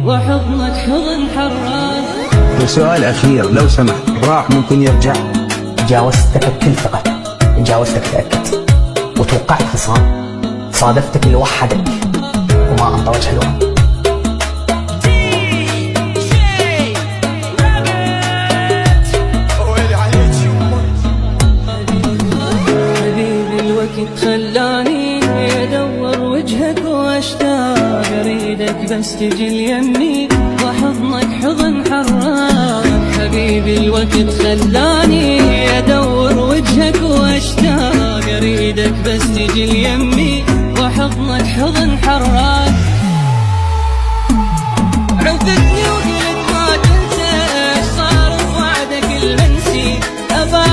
وحضنك حضن حراس. وسؤال أخير لو سمحت، راح ممكن يرجع؟ جاوزتك بكل ثقة، جاوزتك تأكد، وتوقعت خصام، صادفتك اللي وحدك وما أنطى وجه الوهم. حبيبي الوقت خلاني ادور وجهك واشتاق، اريدك بس تجي ليمي وحضنك حضن حراك. حبيبي الوقت خلاني ادور وجهك واشتاق، اريدك بس تجي ليمي وحضنك حضن حراك. عفتني وقلت ما تنسى ايش صار بوعدك المنسي، ابى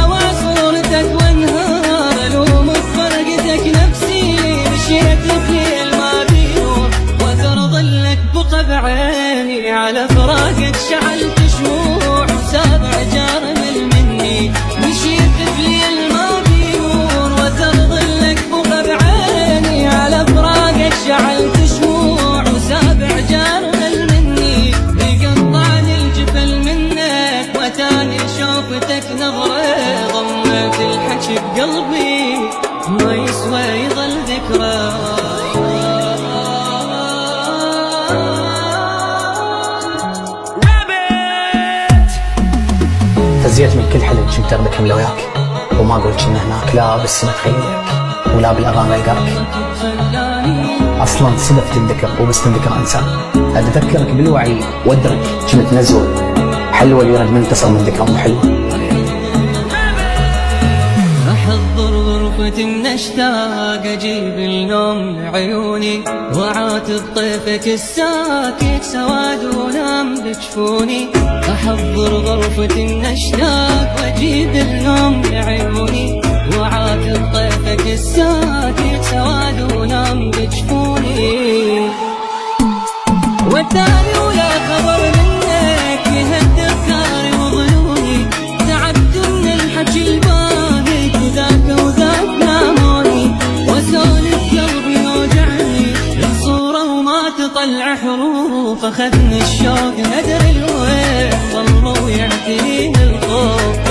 صورتك وانهار الوم بفرقتك نفسي. مشيت بليل ما بينور واثر ظلك بقى بعيني، على فراقك شعلت شموع وسابع جارمل مني. مشيت بليل ما بينور واثر ظلك بقى بعيني، على فراقك شعلت شموع وسابع جارمل مني. يقطعني الجفل منك وتاني شوفتك نظرة، ضمت الحكي بقلبي ما يسوى يظل ذكرى. فزيت من كل حلم كنت اخذك حمله وياك، وما قلت كنا هناك لا بالسما تخيلك ولا بالاغاني القاك. اصلا صدف تنذكر وبس تنذكر انسان، اتذكرك بالوعي وادرك كنت نزوه حلوه الورد منتصر من ذكرى مو حلوه. احضر غرفتي من اشتاق، اجيب النوم لعيوني وعاتب طيفك الساكت سواد ونام بجفوني. احضر غرفتي من اشتاق واجيب النوم لعيوني وعاتب طيفك الساكت سواد ونام بجفوني. والتالي ولا خبر منك يهد افكاري وظنوني، تعبت من الحكي الباهت وذاك ناموني. واسولف قلبي يوجعني الصورة وما تطلع حروف، اخذني الشوق ادري الوين ظل ويعتيه الخوف.